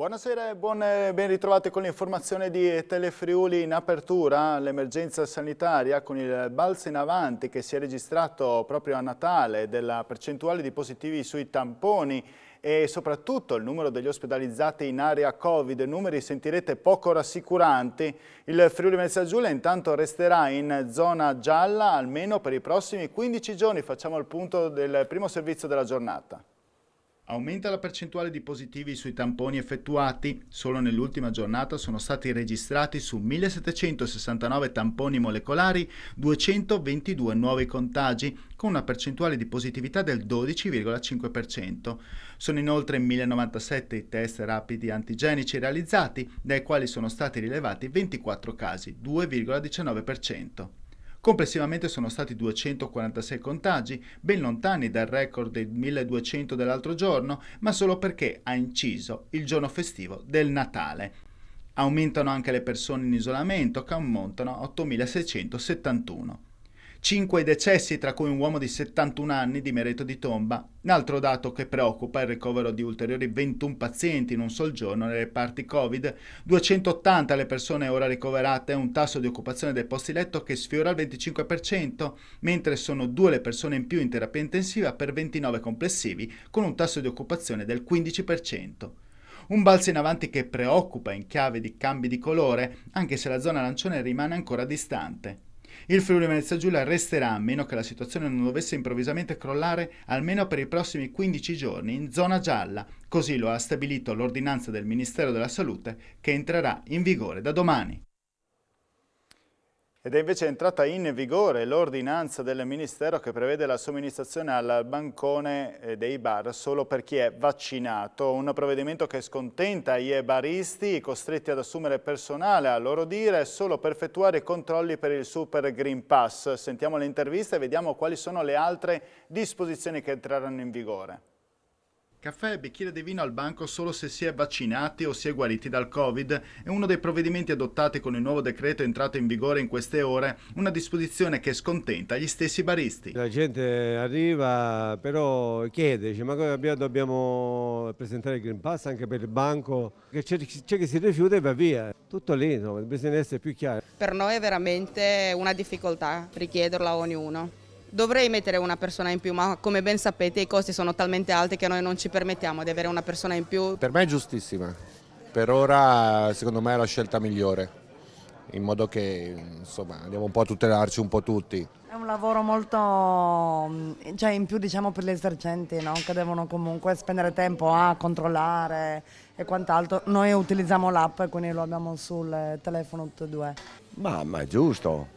Buonasera e ben ritrovati con l'informazione di Telefriuli in apertura all'emergenza sanitaria con il balzo in avanti che si è registrato proprio a Natale della percentuale di positivi sui tamponi e soprattutto il numero degli ospedalizzati in area Covid, numeri sentirete poco rassicuranti. Il Friuli Venezia Giulia intanto resterà in zona gialla almeno per i prossimi 15 giorni. Facciamo il punto del primo servizio della giornata. Aumenta la percentuale di positivi sui tamponi effettuati. Solo nell'ultima giornata sono stati registrati su 1769 tamponi molecolari 222 nuovi contagi, con una percentuale di positività del 12,5%. Sono inoltre 1097 i test rapidi antigenici realizzati, dai quali sono stati rilevati 24 casi, 2,19%. Complessivamente sono stati 246 contagi, ben lontani dal record dei 1200 dell'altro giorno, ma solo perché ha inciso il giorno festivo del Natale. Aumentano anche le persone in isolamento, che ammontano a 8.671. 5 decessi, tra cui un uomo di 71 anni di Merito di Tomba. Un altro dato che preoccupa è il ricovero di ulteriori 21 pazienti in un sol giorno nei reparti Covid, 280 le persone ora ricoverate, un tasso di occupazione dei posti letto che sfiora il 25%, mentre sono 2 le persone in più in terapia intensiva per 29 complessivi, con un tasso di occupazione del 15%. Un balzo in avanti che preoccupa in chiave di cambi di colore, anche se la zona arancione rimane ancora distante. Il Friuli Venezia Giulia resterà, a meno che la situazione non dovesse improvvisamente crollare, almeno per i prossimi 15 giorni in zona gialla. Così lo ha stabilito l'ordinanza del Ministero della Salute, che entrerà in vigore da domani. Ed è invece entrata in vigore l'ordinanza del Ministero che prevede la somministrazione al bancone dei bar solo per chi è vaccinato. Un provvedimento che scontenta i baristi costretti ad assumere personale, a loro dire, solo per effettuare i controlli per il Super Green Pass. Sentiamo le interviste e vediamo quali sono le altre disposizioni che entreranno in vigore. Caffè e bicchiere di vino al banco solo se si è vaccinati o si è guariti dal Covid è uno dei provvedimenti adottati con il nuovo decreto entrato in vigore in queste ore, una disposizione che scontenta gli stessi baristi. La gente arriva, però chiede, dice, ma dobbiamo presentare il Green Pass anche per il banco? Che c'è chi si rifiuta e va via. Tutto lì, insomma, bisogna essere più chiari. Per noi è veramente una difficoltà richiederla a ognuno. Dovrei mettere una persona in più, ma come ben sapete i costi sono talmente alti che noi non ci permettiamo di avere una persona in più. Per me è giustissima, per ora secondo me è la scelta migliore, in modo che insomma andiamo un po' a tutelarci un po' tutti. È un lavoro molto, cioè in più diciamo per gli esercenti, no? Che devono comunque spendere tempo a controllare e quant'altro. Noi utilizziamo l'app e quindi lo abbiamo sul telefono tutti e due. Ma è giusto.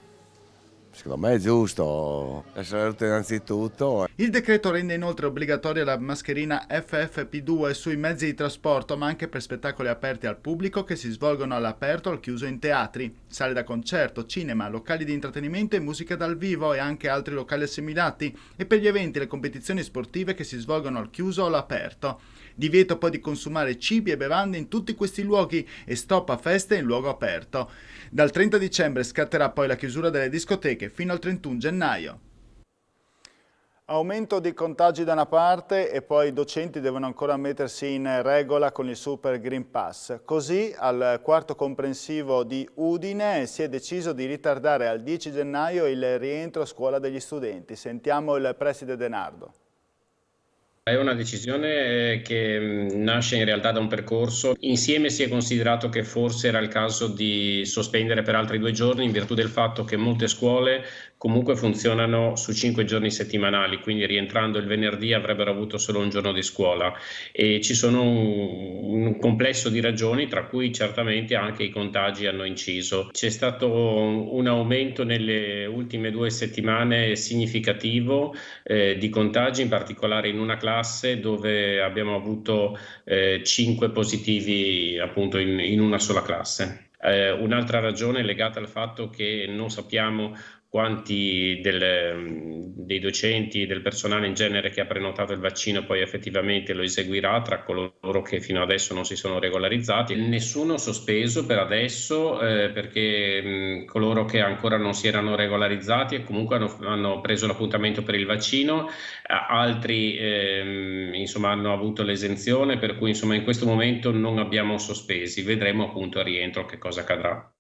Secondo me è giusto, la salute innanzitutto. Il decreto rende inoltre obbligatoria la mascherina FFP2 sui mezzi di trasporto, ma anche per spettacoli aperti al pubblico che si svolgono all'aperto o al chiuso in teatri, sale da concerto, cinema, locali di intrattenimento e musica dal vivo e anche altri locali assimilati, e per gli eventi e le competizioni sportive che si svolgono al chiuso o all'aperto. Divieto poi di consumare cibi e bevande in tutti questi luoghi e stop a feste in luogo aperto. Dal 30 dicembre scatterà poi la chiusura delle discoteche fino al 31 gennaio. Aumento di contagi da una parte e poi i docenti devono ancora mettersi in regola con il Super Green Pass. Così al quarto comprensivo di Udine si è deciso di ritardare al 10 gennaio il rientro a scuola degli studenti. Sentiamo il preside De Nardo. È una decisione che nasce in realtà da un percorso. Insieme si è considerato che forse era il caso di sospendere per altri 2 giorni in virtù del fatto che molte scuole comunque funzionano su 5 giorni settimanali, quindi rientrando il venerdì avrebbero avuto solo un giorno di scuola e ci sono un complesso di ragioni, tra cui certamente anche i contagi hanno inciso. C'è stato un aumento nelle ultime 2 settimane significativo di contagi, in particolare in una classe dove abbiamo avuto 5 positivi appunto in una sola classe. Un'altra ragione è legata al fatto che non sappiamo quanti dei docenti, del personale in genere che ha prenotato il vaccino poi effettivamente lo eseguirà tra coloro che fino adesso non si sono regolarizzati. Nessuno sospeso per adesso perché coloro che ancora non si erano regolarizzati e comunque hanno preso l'appuntamento per il vaccino, altri insomma hanno avuto l'esenzione, per cui insomma in questo momento non abbiamo sospesi, vedremo appunto a rientro che cosa accadrà.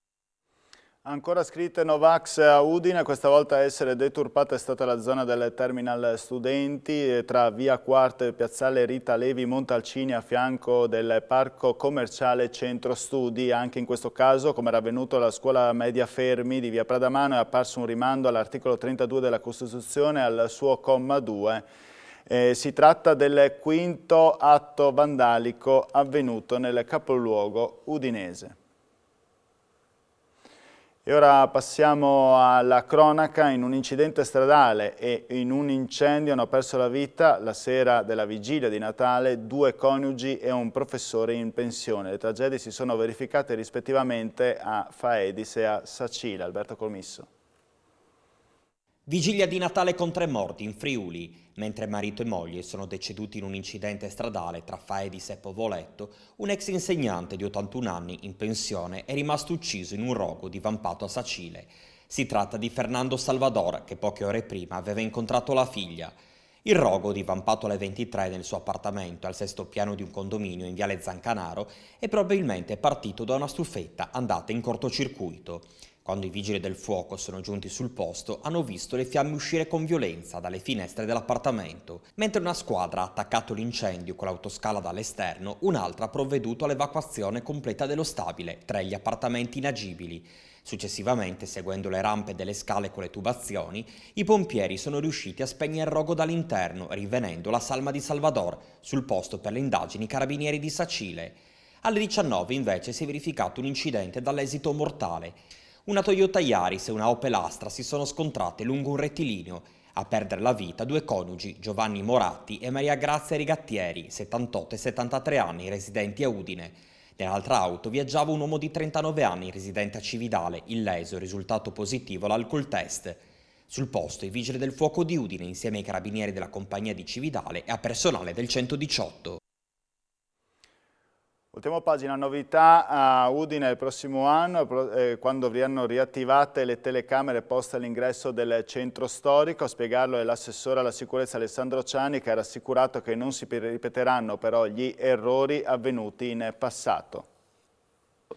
Ancora scritte Novax a Udine, questa volta a essere deturpata è stata la zona del terminal studenti tra via Quarto e piazzale Rita Levi Montalcini a fianco del parco commerciale Centro Studi. Anche in questo caso, come era avvenuto alla scuola media Fermi di via Pradamano, è apparso un rimando all'articolo 32 della Costituzione al suo comma 2. Si tratta del quinto atto vandalico avvenuto nel capoluogo udinese. E ora passiamo alla cronaca. In un incidente stradale e in un incendio hanno perso la vita la sera della vigilia di Natale 2 coniugi e un professore in pensione. Le tragedie si sono verificate rispettivamente a Faedis e a Sacile. Alberto Colmisso. Vigilia di Natale con 3 morti in Friuli. Mentre marito e moglie sono deceduti in un incidente stradale tra Faedis e Povoletto, un ex insegnante di 81 anni in pensione è rimasto ucciso in un rogo divampato a Sacile. Si tratta di Fernando Salvador, che poche ore prima aveva incontrato la figlia. Il rogo, divampato alle 23 nel suo appartamento al 6° piano di un condominio in Viale Zancanaro, è probabilmente partito da una stufetta andata in cortocircuito. Quando i vigili del fuoco sono giunti sul posto, hanno visto le fiamme uscire con violenza dalle finestre dell'appartamento. Mentre una squadra ha attaccato l'incendio con l'autoscala dall'esterno, un'altra ha provveduto all'evacuazione completa dello stabile, tra gli appartamenti inagibili. Successivamente, seguendo le rampe delle scale con le tubazioni, i pompieri sono riusciti a spegnere il rogo dall'interno, rinvenendo la salma di Salvador, sul posto per le indagini carabinieri di Sacile. Alle 19 invece si è verificato un incidente dall'esito mortale. Una Toyota Yaris e una Opel Astra si sono scontrate lungo un rettilineo. A perdere la vita 2 coniugi, Giovanni Moratti e Maria Grazia Rigattieri, 78 e 73 anni, residenti a Udine. Nell'altra auto viaggiava un uomo di 39 anni, residente a Cividale, illeso, risultato positivo all'alcol test. Sul posto i vigili del fuoco di Udine, insieme ai carabinieri della compagnia di Cividale e a personale del 118. Ultima pagina, novità a Udine il prossimo anno, quando verranno riattivate le telecamere poste all'ingresso del centro storico. A spiegarlo è l'assessore alla sicurezza Alessandro Ciani, che ha rassicurato che non si ripeteranno però gli errori avvenuti in passato.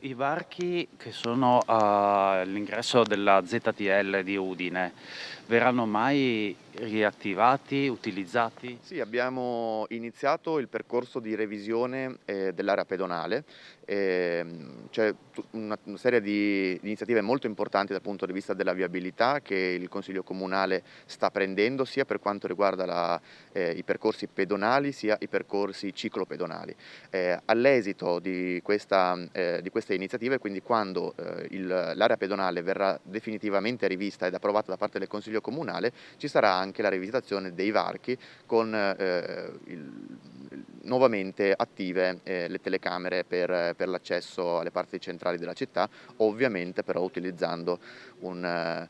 I varchi che sono all'ingresso della ZTL di Udine verranno mai riattivati, utilizzati? Sì, abbiamo iniziato il percorso di revisione dell'area pedonale. C'è una serie di iniziative molto importanti dal punto di vista della viabilità che il Consiglio Comunale sta prendendo sia per quanto riguarda i percorsi pedonali sia i percorsi ciclopedonali. All'esito di queste iniziative, quindi quando l'area pedonale verrà definitivamente rivista ed approvata da parte del Consiglio Comunale, ci sarà anche la rivisitazione dei varchi con nuovamente attive le telecamere per l'accesso alle parti centrali della città, ovviamente però utilizzando un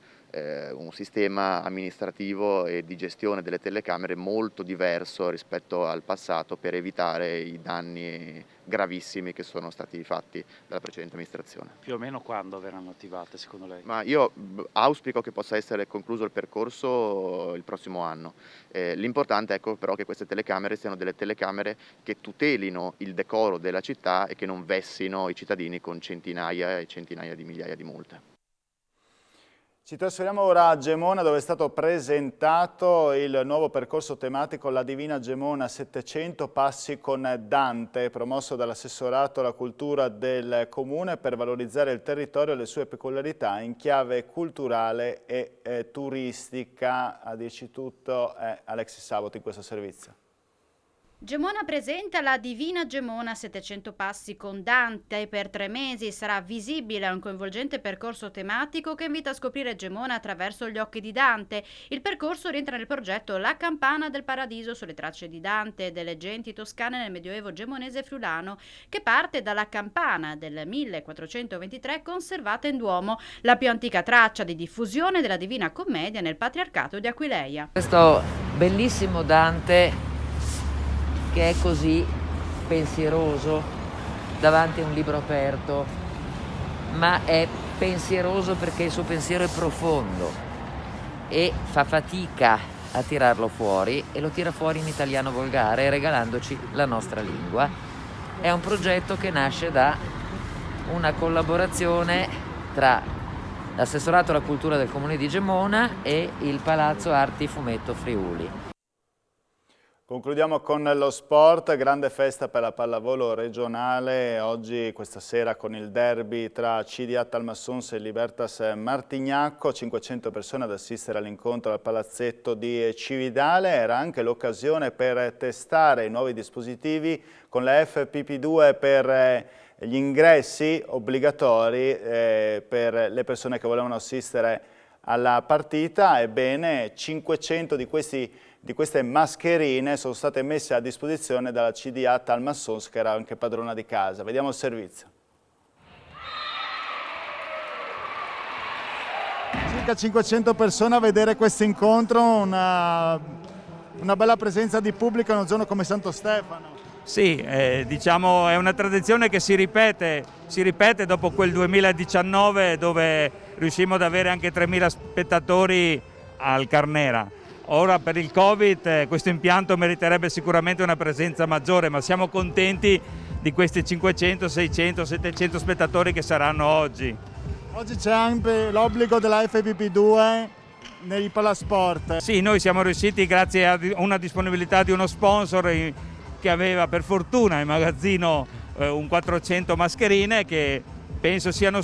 sistema amministrativo e di gestione delle telecamere molto diverso rispetto al passato per evitare i danni gravissimi che sono stati fatti dalla precedente amministrazione. Più o meno quando verranno attivate secondo lei? Ma io auspico che possa essere concluso il percorso il prossimo anno. L'importante è però che queste telecamere siano delle telecamere che tutelino il decoro della città e che non vessino i cittadini con centinaia e centinaia di migliaia di multe. Ci trasferiamo ora a Gemona, dove è stato presentato il nuovo percorso tematico La Divina Gemona 700 passi con Dante, promosso dall'assessorato alla cultura del comune per valorizzare il territorio e le sue peculiarità in chiave culturale e turistica. A dirci tutto è Alexis Sabot in questo servizio. Gemona presenta la Divina Gemona 700 passi con Dante. Per 3 mesi sarà visibile un coinvolgente percorso tematico che invita a scoprire Gemona attraverso gli occhi di Dante. Il percorso rientra nel progetto La Campana del Paradiso sulle tracce di Dante e delle genti toscane nel Medioevo gemonese friulano, che parte dalla campana del 1423 conservata in Duomo, la più antica traccia di diffusione della Divina Commedia nel Patriarcato di Aquileia. Questo bellissimo Dante che è così pensieroso davanti a un libro aperto, ma è pensieroso perché il suo pensiero è profondo e fa fatica a tirarlo fuori, e lo tira fuori in italiano volgare regalandoci la nostra lingua. È un progetto che nasce da una collaborazione tra l'Assessorato alla Cultura del Comune di Gemona e il Palazzo Arti Fumetto Friuli. Concludiamo con lo sport, grande festa per la pallavolo regionale, oggi questa sera con il derby tra CDA Talmassons e Libertas Martignacco, 500 persone ad assistere all'incontro al palazzetto di Cividale. Era anche l'occasione per testare i nuovi dispositivi con la FPP2 per gli ingressi obbligatori per le persone che volevano assistere alla partita. Ebbene, 500 di queste mascherine sono state messe a disposizione dalla CDA Talmassons, che era anche padrona di casa. Vediamo il servizio. Circa 500 persone a vedere questo incontro, una bella presenza di pubblico in un giorno come Santo Stefano. Sì, diciamo è una tradizione che si ripete dopo quel 2019 dove riuscimmo ad avere anche 3.000 spettatori al Carnera. Ora per il Covid questo impianto meriterebbe sicuramente una presenza maggiore, ma siamo contenti di questi 500, 600, 700 spettatori che saranno oggi. Oggi c'è anche l'obbligo della FPP2 nei palasport. Sì, noi siamo riusciti grazie a una disponibilità di uno sponsor che aveva per fortuna in magazzino un 400 mascherine che penso siano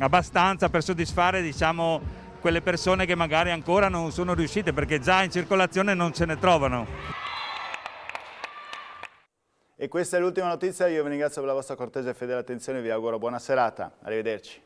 abbastanza per soddisfare, diciamo, quelle persone che magari ancora non sono riuscite, perché già in circolazione non ce ne trovano. E questa è l'ultima notizia, io vi ringrazio per la vostra cortese e fedele attenzione e vi auguro buona serata, arrivederci.